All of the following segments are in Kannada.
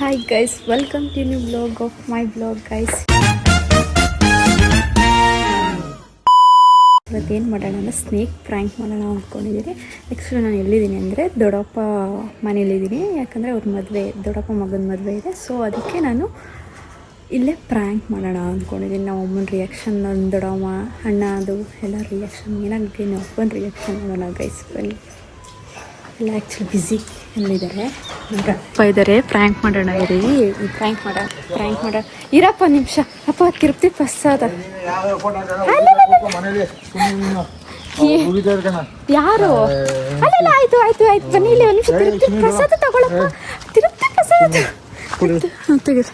Hi guys, welcome to new vlog of my vlog guys. ಇವತ್ತೇನು ಮಾಡೋಣ ಅಂದರೆ ಸ್ನೇಕ್ ಪ್ರ್ಯಾಂಕ್ ಮಾಡೋಣ ಅಂದ್ಕೊಂಡಿದ್ದೀನಿ. ಆ್ಯಕ್ಚುಲಿ ನಾನು ಎಲ್ಲಿದ್ದೀನಿ ಅಂದರೆ ದೊಡ್ಡಪ್ಪ ಮನೇಲಿದ್ದೀನಿ, ಯಾಕಂದರೆ ಅವ್ರ ಮದುವೆ ದೊಡ್ಡಪ್ಪ ಮಗನ ಮದುವೆ ಇದೆ. ಸೊ ಅದಕ್ಕೆ ನಾನು ಇಲ್ಲೇ ಪ್ರ್ಯಾಂಕ್ ಮಾಡೋಣ ಅಂದ್ಕೊಂಡಿದ್ದೀನಿ. ನಮ್ಮ ಅಮ್ಮನ ರಿಯಾಕ್ಷನ್, ನನ್ನ ದೊಡ್ಡಮ್ಮ ಅಣ್ಣ ಅದು ಎಲ್ಲ ರಿಯಾಕ್ಷನ್ ಏನಾಗುತ್ತೆ, ನಮ್ಮ ಅಪ್ಪನ ರಿಯಾಕ್ಷನ್ ಮಾಡೋಣ ಗೈಸ್. ಬನ್ನಿ. ಎಲ್ಲ ಆ್ಯಕ್ಚುಲಿ ಬ್ಯುಸಿ ಎಲ್ಲಿದ್ದಾರೆ, ಅಪ್ಪ ಇದ್ದಾರೆ. ಪ್ರ್ಯಾಂಕ್ ಮಾಡೋಣ ಇರಿ, ಪ್ರ್ಯಾಂಕ್ ಮಾಡೋಣ ಇರಪ್ಪ ನಿಮಿಷ. ಅಪ್ಪ ತಿರುಪ್ತಿ ಪ್ರಸಾದ ಯಾರು? ಅಲ್ಲ ಆಯ್ತು ಬನ್ನಿ ಇಲ್ಲಿ ಒಂದು ನಿಮಿಷ. ತಿರುಪ್ತಿ ಪ್ರಸಾದ ತಗೊಳಪ್ಪ, ತಿರುಪ್ತಿ ಪ್ರಸಾದ ತೆಗೆದು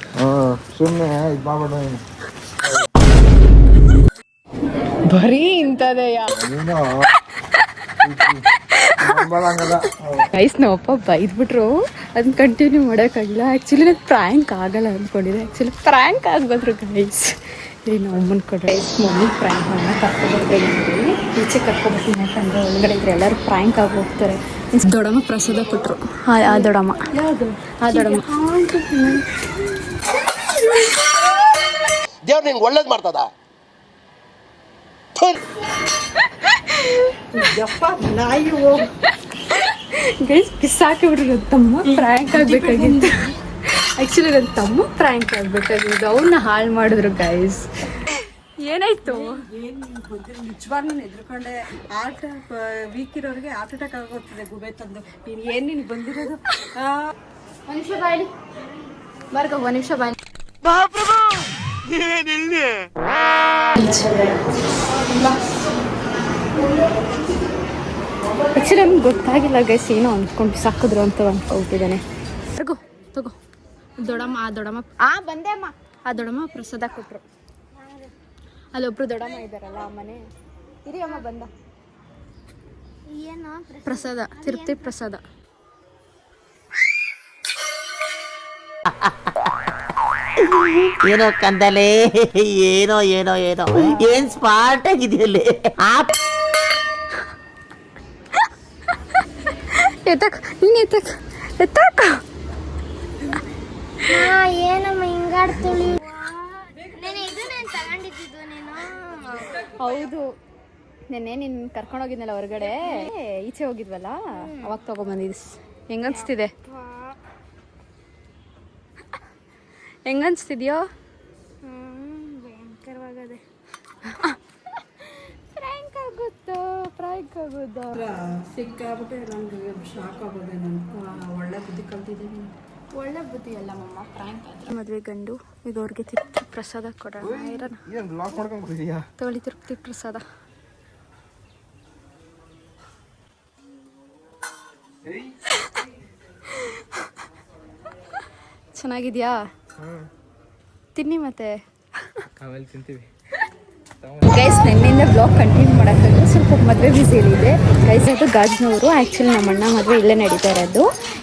ಬರೀ ಇಂಥದೆಯ ಗೈಸ್. ನಮ್ಮಪ್ಪ ಬೈದ್ಬಿಟ್ರು, ಅದನ್ನ ಕಂಟಿನ್ಯೂ ಮಾಡೋಕ್ಕಾಗಿಲ್ಲ. ಆ್ಯಕ್ಚುಲಿ ನಾನು ಪ್ರ್ಯಾಂಕ್ ಆಗಲ್ಲ ಅಂದ್ಕೊಂಡಿದ್ದೆ, ಆ್ಯಕ್ಚುಲಿ ಪ್ರ್ಯಾಂಕ್ ಆಗ್ಬೋದ್ರು ಗೈಸ್. ಇಲ್ಲಿ ನಮ್ಮ ಅಮ್ಮನ ಕೊಡ್ರೆ ಮಮ್ಮಿ ಪ್ರ್ಯಾಂಕ್ ಮಾಡೋಣ ಕರ್ಕೊಬರ್ತೀನಿ, ಈಚೆ ಕರ್ಕೊಬರ್ತೀನಿ. ಯಾಕಂದರೆ ಒಳಗಡೆ ಇದ್ರೆ ಎಲ್ಲರೂ ಪ್ರ್ಯಾಂಕ್ ಆಗಿ ಹೋಗ್ತಾರೆ. ಮೀನ್ಸ್ ದೊಡ್ಡಮ್ಮ ಪ್ರಸಾದ ಕೊಟ್ಟರು. ಆ ದೊಡ್ಡಮ್ಮ ಯಾವುದು? ಆ ದೊಡ್ಡಮ್ಮ ದೇವ್ರು ನಿಂಗೆ ಒಳ್ಳೇದು ಮಾಡ್ತದ. ಗೈಸ್ ಬಿಸಾಕಿಬಿಟ್ರು. ನನ್ನ ತಮ್ಮ ಪ್ರ್ಯಾಂಕ್ ಆಗಬೇಕಾಗಿತ್ತು. ಆ್ಯಕ್ಚುಲಿ ನನ್ನ ತಮ್ಮ ಪ್ರ್ಯಾಂಕ್ ಆಗಬೇಕಾಗಿದ್ದು, ಅವನ್ನ ಹಾಳು ಮಾಡಿದ್ರು ಗೈಸ್. ಏನಾಯ್ತು? ನಿಜವಾಗ್ಲೂ ಎದ್ರುಕೊಂಡೆ. ವೀಕ್ ಇರೋರಿಗೆ ಹಾರ್ಟ್ ಅಟ್ಯಾಕ್ ಆಗೋಗ್ತದೆ ಗುಬೆ ತಂದು. ನೀನು ನೀನು ಬಂದಿರೋದು ಒಂದು ನಿಮಿಷ ಬಾಯ್ಲಿ ಬರ್ಗ, ಒಂದು ನಿಮಿಷ ಬಾಯ್ಲಿ. ಆ್ಯಕ್ಚುಲಿ ನಮ್ಗೆ ಗೊತ್ತಾಗಿಲ್ಲ ಗೈಸ್, ಏನೋ ಅಂದ್ಕೊಂಡು ಸಾಕಿದ್ರು ಅಂತ ಅಂದ್ಕೊಬಿಟ್ಟಿದ್ದಾನೆ. ತಗೋ ದೊಡ್ಡಮ್ಮ. ಬಂದೆ ಅಮ್ಮ. ಆ ದೊಡ್ಡಮ್ಮ ಪ್ರಸಾದ ಕೊಟ್ಟರು. ಅಲ್ಲೊಬ್ರು ದೊಡ್ಡಮ್ಮ ಇದ್ದಾರಲ್ಲ ಆ ಮನೆ. ಇರಿ ಅಮ್ಮ ಬಂದ. ಪ್ರಸಾದ, ತಿರುಪ್ತಿ ಪ್ರಸಾದ. ಏನೋ ಕಂದಲೆ, ಏನೋ ಏನ್ ಸ್ಮಾರ್ಟ್ ಆಗಿದೆಯಲ್ಲಿ. ನೀನು ಎತ್ತಕ್ಕ ಏನಮ್ಮ ಹಿಂಗಾಡ್ತಳಿ? ಹೌದು, ನೆನ್ನೆ ನೀನು ಕರ್ಕೊಂಡೋಗಿದ್ನಲ್ಲ ಹೊರಗಡೆ, ಈಚೆ ಹೋಗಿದ್ವಲ್ಲ, ಅವಾಗ ತಗೊಂಬಂದಿದ್ದು. ಹೆಂಗನ್ಸ್ತಿದ್ಯೋ? ಭಯಂಕರವಾಗದೆ. ಫ್ರ್ಯಾಂಕ್ ಆಗುತ್ತೋ ಸಿಕ್ಕಾಬಿಟ್ಟೆ ನನಗೆ ಶಾಕ್ ಆಗೋದೆ. ನಾನು ಒಳ್ಳೆ ಬುದ್ಧಿ ಕಲ್ತಿದ್ದೀನಿ. ಒಳ್ಳೆ ಬುದ್ಧಿ ಅಲ್ಲ ಮಮ್ಮ, ಫ್ರ್ಯಾಂಕ್ ಆದ್ರೆ. ಮದುವೆ ಗಂಡು ಈಗ ಅವ್ರಿಗೆ ತಿರುಪ್ತಿ ಪ್ರಸಾದ ಕೊಡೋಣ. ತಗೊಳ್ಳಿ ತಿರುಪ್ತಿ ಪ್ರಸಾದ. ಚೆನ್ನಾಗಿದ್ಯಾ? ತಿನ್ನಿ ಮತ್ತೆ. ಗೈಸ್, ನಿನ್ನೆಯಿಂದ ಬ್ಲಾಗ್ ಕಂಟಿನ್ಯೂ ಮಾಡೋಕ್ಕಾಗಲ್ಲ, ಸ್ವಲ್ಪ ಮದುವೆ ಬ್ಯುಸಿಯಲ್ಲಿದೆ ಗೈಸ್. ಅದು ಗಾಜನವರು. ಆ್ಯಕ್ಚುಲಿ ನಮ್ಮ ಅಣ್ಣ ಮದುವೆ ಇಲ್ಲೇ ನಡೀತಾ ಇರೋದು.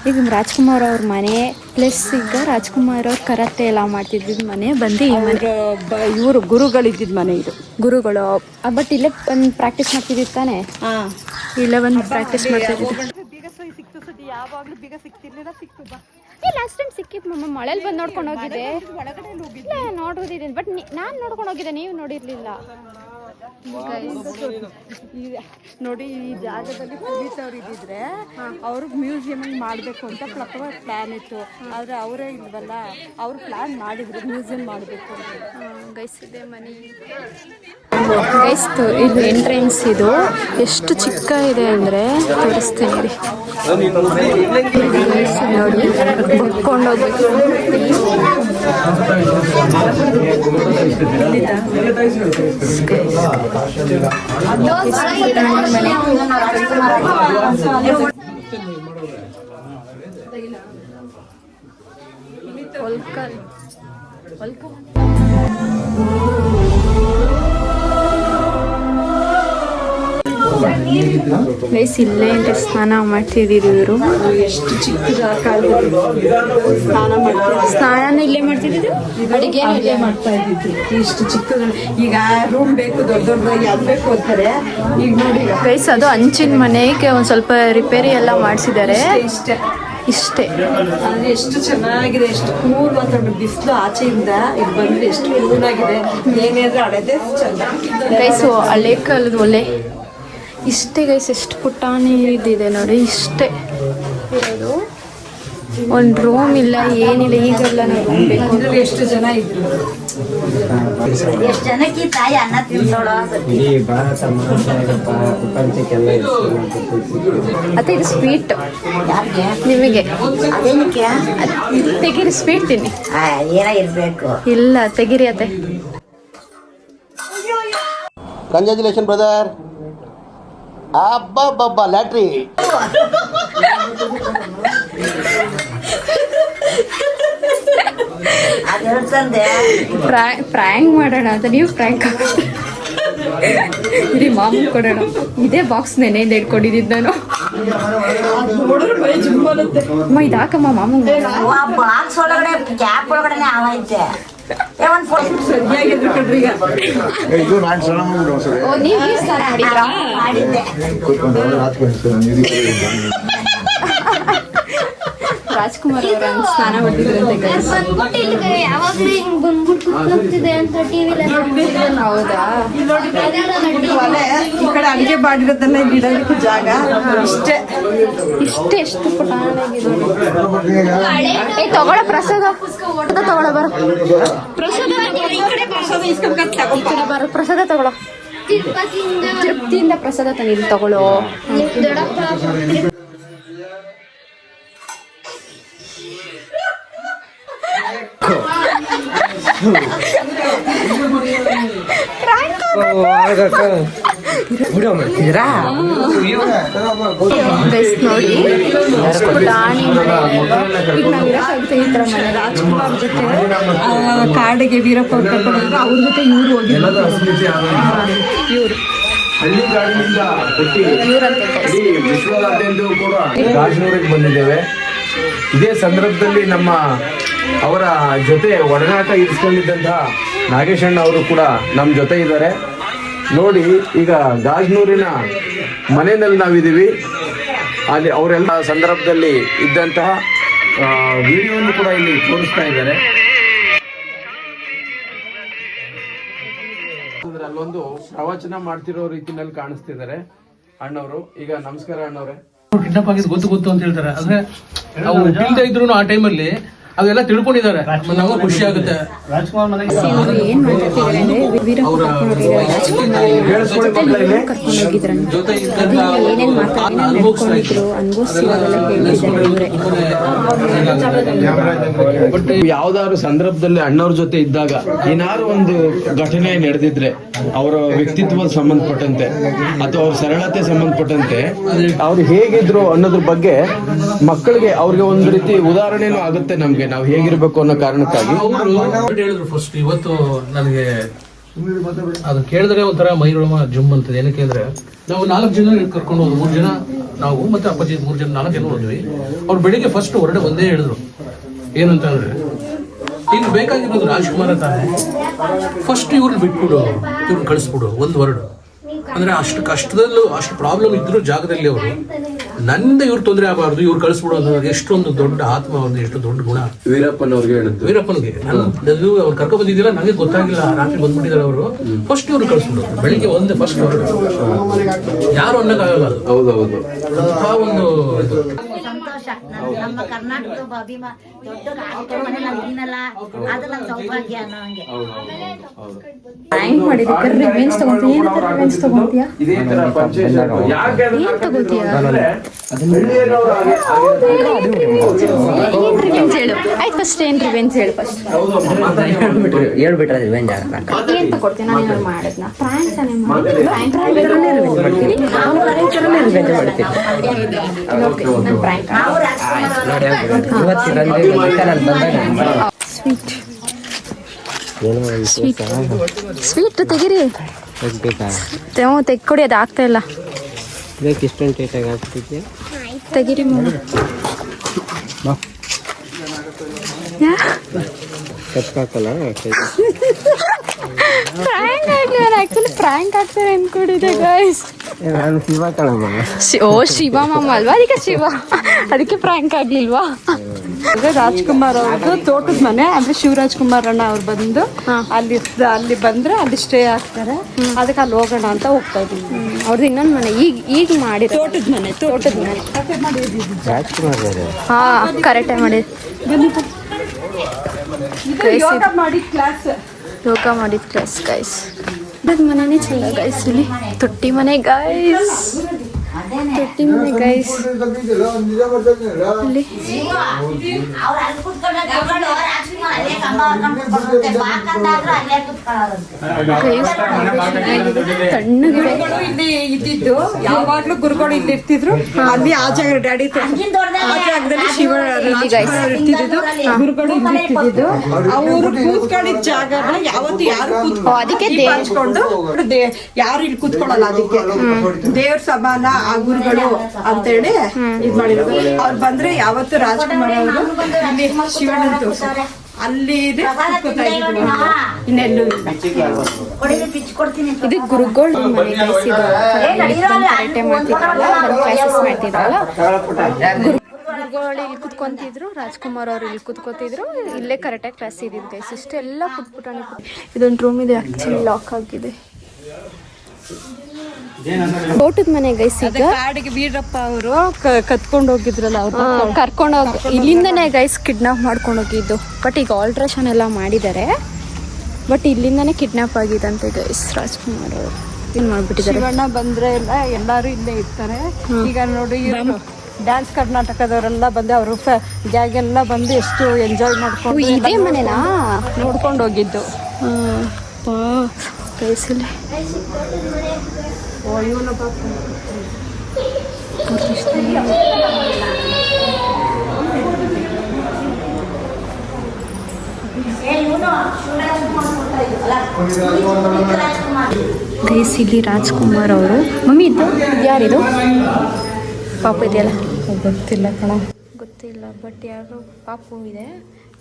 ಈಗ ರಾಜ್ಕುಮಾರ್ ಅವ್ರ ಮನೆ ಪ್ಲಸ್ ಈಗ ರಾಜ್ಕುಮಾರ್ ಅವ್ರ ಕರಾಟೆ ಎಲ್ಲ ಮಾಡ್ತಿದ್ದಿದ್ದು ಮನೆ ಬಂದು ಈ ಮನೆ ಇವರು ಗುರುಗಳಿದ್ದಿದ್ದು ಮನೆ ಇದು. ಗುರುಗಳು ಬಟ್ ಇಲ್ಲೇ ಬಂದು ಪ್ರಾಕ್ಟೀಸ್ ಮಾಡ್ತಿದ್ದಿದ್ದು ತಾನೆ. ಇಲ್ಲೇ ಬಂದು ಪ್ರಾಕ್ಟೀಸ್ ಮಾಡ್ತಿದ್ದಿದ್ದು. ಯಾವಾಗಲೂ ಬೀಗ ಸಿಕ್ತಿರ್ಲಿಲ್ಲ, ಸಿಕ್ತು. ಲಾಸ್ಟ್ ಟೈಮ್ ಸಿಕ್ಕಿತ್ತು ಮಮ್ಮ, ಮಳೇಲಿ ಬಂದು ನೋಡ್ಕೊಂಡು ಹೋಗಿದ್ದೆ. ಇಲ್ಲ ನೋಡೋದಿದ್ದೀನಿ, ಬಟ್ ನಾನು ನೋಡ್ಕೊಂಡು ಹೋಗಿದ್ದೆ, ನೀವು ನೋಡಿರ್ಲಿಲ್ಲ. ನೋಡಿ, ಈ ಜಾಗದಲ್ಲಿ ಪುನೀತ್ ಅವ್ರು ಇದ್ದಿದ್ರೆ ಅವ್ರಿಗೆ ಮ್ಯೂಸಿಯಂ ಮಾಡಬೇಕು ಅಂತ ಪ್ಲಾನ್ ಇತ್ತು. ಆದರೆ ಅವರೇ ಇಲ್ವಲ್ಲ, ಅವ್ರು ಪ್ಲಾನ್ ಮಾಡಿದ್ರು ಮ್ಯೂಸಿಯಂ ಮಾಡಬೇಕು ಅಂತ. ಗೈಸ್ ಇದೆ ಮನೆ. ಗೈಸ್ ಇದು ಎಂಟ್ರೆನ್ಸ್. ಇದು ಎಷ್ಟು ಚಿಕ್ಕ ಇದೆ ಅಂದರೆ ತೋರಿಸ್ತೀನಿ ನೋಡಿ. ಬಕ್ಕೊಂಡೋಗ್ಬೇಕು. ಗೈಸ್ ಇಲ್ಲೇ ಸ್ನಾನ ಮಾಡ್ತಿದ್ದೀರಿ ಇವರು. ಎಷ್ಟು ಚಿಕ್ಕದ ಸ್ನಾನ ಮಾಡ್ತಿದ್ರು. ಸ್ನಾನ ಇಲ್ಲೇ ಮಾಡ್ತಿದ್ದು, ಅಡಿಗೆ ಇಲ್ಲೇ ಮಾಡ್ತಾ ಇದ್ದಿದ್ದು. ಇಷ್ಟು ಚಿಕ್ಕದ. ಈಗ ರೂಮ್ ಬೇಕು, ದೊಡ್ಡದಾಗಿ ಅದು ಬೇಕು ಅಂತಾರೆ. ಈಗ ನೋಡಿ ಗೈಸ್, ಅದು ಹಂಚಿನ ಮನೆಗೆ ಒಂದು ಸ್ವಲ್ಪ ರಿಪೇರಿ ಎಲ್ಲ ಮಾಡಿಸಿದ್ದಾರೆ. ಇಷ್ಟೇ ಇಷ್ಟೇ. ಅಂದರೆ ಎಷ್ಟು ಚೆನ್ನಾಗಿದೆ, ಎಷ್ಟು ಕೂಲ್ ಮಾತಾಡೋದು. ಬಿಸಿಲು ಆಚೆಯಿಂದ ಇದು ಬಂದರೆ ಎಷ್ಟು ಕೂಲಾಗಿದೆ. ಏನೇ ಅಂದರೆ ಹಳೆದೇ ಚೆಂದ. ಗೈಸು ಹಳೆ ಕಾಲದ ಒಲೆ ಇಷ್ಟೇ ಗೈಸ್. ಎಷ್ಟು ಪುಟಾಣಿ ಇದಿದೆ ನೋಡಿ, ಇಷ್ಟೇ ಇರೋದು. ಒಂದು ರೂಮ್ ಇಲ್ಲ, ಏನಿಲ್ಲ. ಈಗೆಲ್ಲ ನಾವು ರೂಮ್ ಬೇಕು ಅಂದ್ರೆ ಎಷ್ಟು ಜನ ಇದ್ರು. ಎಷ್ಟು ಜನಕ್ಕೆ ತಾಯಿ ಅನ್ನ ತಿನ್ಸೋಳು. ಇಡೀ ಭಾರತ ಮಹಾಸಾಗರ ಪ್ರಪಂಚಕ್ಕೆಲ್ಲ ಅತ್ತೆ ಇದು ಸ್ವೀಟ್ ಯಾರಿಗೆ ನಿಮಗೆ. ಅದೇನಕ್ಕೆ ತೆಗೀರಿ, ಸ್ವೀಟ್ ತಿನ್ನಿ. ಏನ ಇರ್ಬೇಕು. ಇಲ್ಲ ತೆಗೀರಿ ಅತ್ತೆ. Congratulation brother. ಅಬ್ಬಬ್ಬಬ್ಬ ಲ್ಯಾಟ್ರಿ. ಅದೆರಡು ತಂದೆ ಪ್ರ್ಯಾಂಕ್ ಮಾಡೋಣ ಅಂತ ನೀವು ಪ್ರ್ಯಾಂಕ್ ಇಡೀ ಮಾಮೂಲು ಕೊಡೋಣ. ಇದೇ ಬಾಕ್ಸ್ ನೆನೆಯಿಂದ ಇಟ್ಕೊಂಡಿದ್ದು ನಾನು. ಅಮ್ಮ ಇದು ಹಾಕಮ್ಮ ಮಾಮೂಲು. ಬಾಕ್ಸ್ ಒಳಗಡೆ ಕ್ಯಾಪ್ ಒಳಗಡೆ ಅವೈತೆ. ಒಂದು ಸರಿಯಾಗಿದ್ರು ಕಣ್ರಿ. ಈಗ ಇದು ನಾನು ಸ್ನಾನ ಮಾಡಿದ್ರು ಸರ್. ಓ ನೀವು ಸ್ನಾನ ಮಾಡಿದ್ರಾ? ಮಾಡಿದ್ದೆ. ರಾಜ್ಕುಮಾರ್ ಅವರ ಸ್ನಾನ ಮಾಡಿದ್ರಂತೆ ಗೈಸ್. ಬಂದ್ಬಿಟ್ಟು ಇಲ್ಲಿ ಯಾವಾಗ್ಲೂ ಹಿಂಗ್ ಬಂದ್ಬಿಟ್ಟು ಕುತ್ಕೊಂತಿದೆ ಅಂತ ಟಿವಿಲಿ. ಹೌದಾ? ಒಲೆ ಈ ಕಡೆ ಅಡುಗೆ ಮಾಡಿರೋದನ್ನ ಇಲ್ಲಿ ಇಡೋದಕ್ಕೆ ಜಾಗ ಇಷ್ಟೇ. ಇಷ್ಟೇ ಎಷ್ಟು ಪುಟಾಣಾಗಿದೆ. ಏ ತಗೊಳ ಪ್ರಸಾದ ತಗೊಳ ಬರ. ಬರ ಪ್ರಸಾದ ತಗೊಳ್ಳೋ. ತೃಪ್ತಿಯಿಂದ ಪ್ರಸಾದ ತಂದಿದ್ದು ತಗೊಳ್ಳೋ. ದೊಡ್ಡಪ್ಪ ಗೈಸ್ ನೋಡಿ ಪುಟಾಣಿ ಮನೆ. ಈಗ ನಾವು ಇರೋಕ್ಕಾಗುತ್ತೆ ಈ ಥರ ಮನೆ. ರಾಜ್ಕುಮಾರ್ ಜೊತೆ ಕಾಡಿಗೆ ವೀರಪ್ಪ ಅವ್ರು ಕರ್ಕೊಂಡು ಅವ್ರ ಜೊತೆ ಇವ್ರು ಹೋಗಿದ್ರು. ಇವರು ಹಳ್ಳಿಗಾಡಿನಿಂದ ಹುಟ್ಟಿ ಇವರಂತೆ ಗೈಸ್. ಇಡೀ ವಿಶ್ವದಾದ್ಯಂತ ಕೂಡ ಗಾಜನೂರಿಗೆ ಬಂದಿದ್ದೇವೆ. ಇದೇ ಸಂದರ್ಭದಲ್ಲಿ ನಮ್ಮ ಅವರ ಜೊತೆ ಒಡನಾಟ ಇರಿಸ್ಕೊಂಡಿದ್ದಂತಹ ನಾಗೇಶಣ್ಣ ಅವರು ಕೂಡ ನಮ್ಮ ಜೊತೆ ಇದ್ದಾರೆ. ನೋಡಿ ಈಗ ಗಾಜನೂರಿನ ಮನೆಯಲ್ಲಿ ನಾವಿದ್ದೀವಿ. ಅಲ್ಲಿ ಅವರೆಲ್ಲ ಸಂದರ್ಭದಲ್ಲಿ ಇದ್ದಂತಹ ವಿಡಿಯೋವನ್ನು ಕೂಡ ಇಲ್ಲಿ ತೋರಿಸ್ತಾ ಇದ್ದಾರೆ. ಅಲ್ಲೊಂದು ಪ್ರವಚನ ಮಾಡ್ತಿರೋ ರೀತಿನಲ್ಲಿ ಕಾಣಿಸ್ತಿದ್ದಾರೆ ಅಣ್ಣವರು. ಈಗ ನಮಸ್ಕಾರ ಅಣ್ಣವ್ರೆ. ಕಿಡ್ನಾಪ್ ಆಗಿದ್ದು ಗೊತ್ತು ಅಂತ ಹೇಳ್ತಾರೆ. ಅಂದ್ರೆ ಅವ್ರು ತಿಳಿದೇ ಇದ್ರು ಆ ಟೈಮಲ್ಲಿ ಅವೆಲ್ಲ ತಿಳ್ಕೊಂಡಿದ್ದಾರೆ. ನಮಗೂ ಖುಷಿ ಆಗುತ್ತೆ. ಇವ್ರು ಏನ್ ಮಾತಾಡ್ತಿದ್ದಾರೆ ಅಂದ್ರೆ ವೀರಪ್ಪ ಕರ್ಕೊಂಡು ಹೋಗಿದ್ರಂತೆ. ಜೊತೆ ಏನೇನ್ ಮಾತಾಡಿ ನಡ್ಕೊಂಡಿದ್ರು ಅನ್ಭವಿಸಿರೋದೆಲ್ಲ ಹೇಳ್ತಿದ್ದಾರೆ ಇವರೇ. ಬಟ್ ಯಾವ್ದಾದ್ರು ಸಂದರ್ಭದಲ್ಲಿ ಅಣ್ಣವ್ರ ಜೊತೆ ಇದ್ದಾಗ ಏನಾದ್ರು ಒಂದು ಘಟನೆ ನಡೆದಿದ್ರೆ ಅವರ ವ್ಯಕ್ತಿತ್ವದ ಸಂಬಂಧಪಟ್ಟಂತೆ ಅಥವಾ ಅವ್ರ ಸರಳತೆ ಸಂಬಂಧಪಟ್ಟಂತೆ ಅವ್ರು ಹೇಗಿದ್ರು ಅನ್ನೋದ್ರ ಬಗ್ಗೆ ಮಕ್ಕಳಿಗೆ ಅವ್ರಿಗೆ ಒಂದು ರೀತಿ ಉದಾಹರಣೆನೂ ಆಗುತ್ತೆ. ನಮ್ಗೆ ನಾವು ಹೇಗಿರ್ಬೇಕು ಅನ್ನೋ ಕಾರಣಕ್ಕಾಗಿ ಅವರು ಹೇಳಿದ್ರು ಫಸ್ಟ್. ಇವತ್ತು ನನಗೆ ಅದು ಕೇಳಿದ್ರೆ ಒಂಥರ ಮೈರೊಳಮ ಜುಮ್ ಅಂತದೆ. ಏನಕ್ಕೆ ಅಂದ್ರೆ ನಾವು 4 ಜನ ಕರ್ಕೊಂಡು ಹೋದ್ರು. 3 ಜನ ನಾವು ಮತ್ತೆ ಅಪ್ಪಾಜಿ 3 ಜನ 4 ಜನ ಹೋದ್ವಿ. ಅವ್ರು ಬೆಳಿಗ್ಗೆ ಫಸ್ಟ್ ಹೊರಡೆ ಒಂದೇ ಹೇಳಿದ್ರು ಏನಂತ ಅಂದ್ರೆ ಇನ್ನು ಬೇಕಾಗಿರೋದು ರಾಜ್ಕುಮಾರ ತಾನೆ. ಫಸ್ಟ್ ಇವ್ರನ್ನ ಬಿಟ್ಬಿಡು, ಇವ್ರನ್ನ ಕಳಿಸ್ಬಿಡು. ಒಂದು ವರ್ಡ್ ಅಂದ್ರೆ ಅಷ್ಟು ಕಷ್ಟದಲ್ಲೂ ಅಷ್ಟು ಪ್ರಾಬ್ಲಮ್ ಇದ್ರು ಜಾಗದಲ್ಲಿ ಅವರು ನನ್ನಿಂದ ಇವ್ರು ತೊಂದರೆ ಆಗಬಾರ್ದು, ಇವ್ರು ಕಳಿಸ್ಬಿಡು ಅನ್ನೋದು ಎಷ್ಟೊಂದು ದೊಡ್ಡ ಆತ್ಮ, ಒಂದು ಎಷ್ಟು ದೊಡ್ಡ ಗುಣ ವೀರಪ್ಪನವ್ರಿಗೆ ಹೇಳಿದ್ದು. ವೀರಪ್ಪನಿಗೆ ಅವ್ರು ಕರ್ಕೊ ಬಂದಿದ್ದಿಲ್ಲ, ನನಗೆ ಗೊತ್ತಾಗಿಲ್ಲ. ರಾತ್ರಿ ಬಂದ್ಬಿಟ್ಟಿದ್ದಾರೆ ಅವರು. ಫಸ್ಟ್ ಇವ್ರು ಕಳಿಸ್ಬಿಡು. ಬೆಳಿಗ್ಗೆ ಒಂದೇ ಫಸ್ಟ್ ಯಾರು ಅನ್ನಕ್ಕಾಗಲ್ಲ. ಅದು ಹೌದೌದು. ಅಂತಹ ಒಂದು ಸಂತೋಷ. ನಮ್ಮ ಕರ್ನಾಟಕದ ಅಭಿಮಾನ ದೊಡ್ಡ ಮನೆ ನಾವು ಇದೀನಲ್ಲ, ಅದು ನಮ್ಮ ಸೌಭಾಗ್ಯ ಅನ್ನೋ ಹಂಗೆ. ಪ್ರ್ಯಾಂಕ್ ಮಾಡಿದಕ್ಕೆ ರಿವೆಂಜ್ ತಗೊಂತೀಯ. ಏನಂತ ರಿವೆಂಜ್ ತಗೊಂತೀಯ? ಇದೇ ತರ ಪಂಚಾಯತ್ ಯಾಕೆ ಏನ್ ತಗೋತೀಯ? ಹಳ್ಳಿಯವರು ಏನ್ ರಿವೆಂಜ್ ಹೇಳು. ಆಯ್ತು ಫಸ್ಟ್ ಏನ್ ರಿವೆಂಜ್ ಹೇಳು. ಫಸ್ಟ್ ಹೇಳ್ಬಿಟ್ರೆ ರಿವೆಂಜ್ ಆಗಲ್ಲ. ಏನ್ ತಗೊಡ್ತೀನಿ? ನಾನು ಏನಾದ್ರು ಮಾಡಿದ್ನ? ಪ್ರ್ಯಾಂಕ್ ತಾನೇ ಮಾಡಿ. ಪ್ರ್ಯಾಂಕ್ ಸ್ವೀಟ್ ತೆಗಿರಿ. ತೆಗ್ಕೊಡಿ, ಅದು ಆಗ್ತಾ ಇಲ್ಲ. ಇಷ್ಟೊಂದು ಟೇಟಾಗಿ ಆಗ್ತಿದ್ದೆ. ತೆಗಿರಿ ಮಾಡಿ. ಕಟ್ಕಾಕಲ್ಲ ಪ್ರ್ಯಾಂಕ್ ಆಗ್ಲಿ. ನಾನು ಆ್ಯಕ್ಚುಲಿ ಪ್ರ್ಯಾಂಕ್ ಆಗ್ತಾರೆ ಅಂದ್ಕೊಂಡಿದ್ದೆ ಗೈಸ್. ನಾನು ಶಿವ ಕಣಮ್ಮ. ಓ ಶಿವ ಮಾಮ ಅಲ್ವಾ, ಅದಕ್ಕೆ ಶಿವ, ಅದಕ್ಕೆ ಪ್ರಾಂಕ್ ಆಗ್ಲಿಲ್ವಾ? ರಾಜ್ಕುಮಾರ್ ಅವ್ರದ್ದು ತೋಟದ ಮನೆ ಅಂದ್ರೆ ಶಿವರಾಜ್ ಕುಮಾರ್ ಅಣ್ಣ ಅವ್ರು ಬಂದು ಅಲ್ಲಿ ಬಂದ್ರೆ ಅಲ್ಲಿ ಸ್ಟೇ ಆಗ್ತಾರೆ. ಅದಕ್ಕೆ ಅಲ್ಲಿ ಹೋಗೋಣ ಅಂತ ಹೋಗ್ತಾ ಇದೀವಿ. ಅವ್ರದ್ದು ಇನ್ನೊಂದು ಮನೆ ಈಗ ಮಾಡಿ ತೋಟದ ಮನೆ. ರಾಜ್ಕುಮಾರ್ ಬೇರೆ. ಹಾ ಕರೆಕ್ಟಾಗಿ ಮಾಡಿ ಯೋಗ ಮಾಡಿ ಕ್ಲಾಸ್ ಯೋಗ ಮಾಡಿದ ಕ್ಲಾಸ್ ಗೈಸ್. ಅದು ಮನೆನೇ ಚಂದ ಗೈಸ್. ಇಲ್ಲಿ ತೊಟ್ಟಿ ಮನೆ ಗೈಸ್, ತೊಟ್ಟಿ ಮನೆ ಗೈಸ್. ಇಲ್ಲಿ ಅವ್ರು ಅಲ್ಲಿ ಕೂತ್ಕೊಂಡ್ರೆ ತಗೊಂಡು ರಾಜ್ಕುಮಾರ್ ಅಲ್ಲೇ ಕಂಬ ಹೊರ್ಕೊಂಡು ಕೂತ್ಕೊಂಡ್ರೆ ಬಾಕಂದಾದ್ರೂ ಅಲ್ಲೇ ಕೂತ್ಕೊಳ್ಳೋದಂತೆ. ತಣ್ಣಗಿದೆ. ಇಲ್ಲಿ ಇದ್ದಿದ್ದು ಯಾವಾಗ್ಲೂ ಗುರುಗಳು ಇಲ್ಲಿ ಇರ್ತಿದ್ರು. ಅಲ್ಲಿ ಆ ಜಾಗ ಡ್ಯಾಡಿ ಆ ಜಾಗದಲ್ಲಿ ಶಿವ ಇರ್ತಿದ್ದು, ಗುರುಗಳು ಇಲ್ಲಿ ಇರ್ತಿದ್ದು. ಅವರು ಕೂತ್ಕೊಂಡಿದ್ದ ಜಾಗನ ಯಾವತ್ತು ಯಾರು ಅದಕ್ಕೆ ಹಚ್ಕೊಂಡು ಯಾರು ಇಲ್ಲಿ ಕೂತ್ಕೊಳ್ಳಲ್ಲ. ಅದಕ್ಕೆ ದೇವ್ರ ಸಮಾನ ಆ ಗುರುಗಳು ಅಂತೇಳಿ ಇದ್ ಮಾಡಿರೋದು. ಅವ್ರು ಬಂದ್ರೆ ಯಾವತ್ತು ರಾಜ್ಕುಮಾರ್ ಅವರು ಇಲ್ಲಿ ಶಿವಣ್ಣನ ತೋರ್ಸ್ತಾರೆ. ಅಲ್ಲಿ ಇನ್ನೆಲ್ಲೂ ಇಲ್ಲ. ಪಿಚ್ ಕೊಡ್ತೀನಿ. ಇದು ಗುರುಗಳು ಮನೆ ಗೈಸ್. ಇದು ಕರೆಕ್ಟೇ ಮಾಡ್ತಿದ್ರಲ್ಲ, ಕ್ಲಾಸಸ್ ಮಾಡ್ತಿದ್ರಲ್ಲ. ಗುರುಗಳು ಇಲ್ಲಿ ಕುತ್ಕೊಂತಿದ್ರು, ರಾಜ್ಕುಮಾರ್ ಅವರು ಇಲ್ಲಿ ಕುತ್ಕೋತಿದ್ರು. ಇಲ್ಲೇ ಕರೆಕ್ಟಾಗಿ ಕ್ಲಾಸ್ ಇದ್ದಿದ್ದು ಗೈಸ್. ಇಷ್ಟೆಲ್ಲ ಪುಟ್ಪುಟಾಣಿ. ಇದೊಂದು ರೂಮ್ ಇದೆ, ಆಕ್ಚುಲಿ ಲಾಕ್ ಆಗಿದೆ. ತೋಟದ ಮನೆ ಗೈಸ್. ಈಗ ಕಾಡಿಗೆ ವೀರಪ್ಪ ಅವರು ಕತ್ಕೊಂಡು ಹೋಗಿದ್ರಲ್ಲ, ಅವ್ರು ಕರ್ಕೊಂಡೋಗಿ ಇಲ್ಲಿಂದನೇ ಗೈಸ್ ಕಿಡ್ನಾಪ್ ಮಾಡ್ಕೊಂಡು ಹೋಗಿದ್ದು. ಬಟ್ ಈಗ ಆಲ್ಟ್ರೇಷನ್ ಎಲ್ಲ ಮಾಡಿದ್ದಾರೆ. ಬಟ್ ಇಲ್ಲಿಂದನೇ ಕಿಡ್ನಾಪ್ ಆಗಿದಂತೆ ಗೈಸ್. ರಾಜ್ಕುಮಾರ್ ಅವರು ಏನು ಮಾಡ್ಬಿಟ್ಟಿದ್ದಾರೆ. ಶಿವಣ್ಣ ಬಂದ್ರೆ ಎಲ್ಲಾರು ಇಲ್ಲೇ ಇರ್ತಾರೆ. ಈಗ ನೋಡಿ ಡ್ಯಾನ್ಸ್ ಕರ್ನಾಟಕದವರೆಲ್ಲ ಬಂದು ಅವರು ಗ್ಯಾಗ್ ಎಲ್ಲ ಬಂದು ಎಷ್ಟು ಎಂಜಾಯ್ ಮಾಡ್ಕೊಂಡು ಇದೇ ಮನೆನಾ ನೋಡ್ಕೊಂಡು ಹೋಗಿದ್ದು. ಗೈಸಲ್ಲಿ ಗೈಸ್ ಇಲ್ಲಿ ರಾಜ್ಕುಮಾರ್ ಅವರು. ಮಮ್ಮಿ ಇದ್ದು ಯಾರಿದು ಪಾಪ ಇದೆಯಲ್ಲ? ಗೊತ್ತಿಲ್ಲ ಕಣ, ಗೊತ್ತಿಲ್ಲ. ಬಟ್ ಯಾರು ಪಾಪು ಇದೆ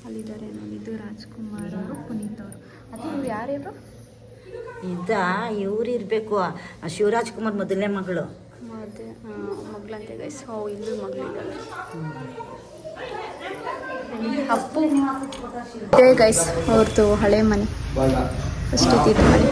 ಅಲ್ಲಿದ್ದಾರೆ ನೋಡಿ. ಇದು ರಾಜ್ಕುಮಾರ್ ಅವರು, ಪುನೀತ್ ಅವರು. ಅದು ಯಾರಿದ್ರು? ಇವ್ರು ಇರ್ಬೇಕು, ಶಿವರಾಜ್ ಕುಮಾರ್ ಮೊದಲನೇ ಮಗಳು. ಮತ್ತೆ ಮಗಳಂತೆ ಗೈಸ್. ಇಲ್ಲೂ ಮಗಳಿದ್ದಾಳೆ. ಅಪ್ಪು ಇದೆ ಗೈಸ್ ಅವ್ರದ್ದು ಹಳೆ ಮನೆ. ಅಷ್ಟಿದೆ ಮನೆ.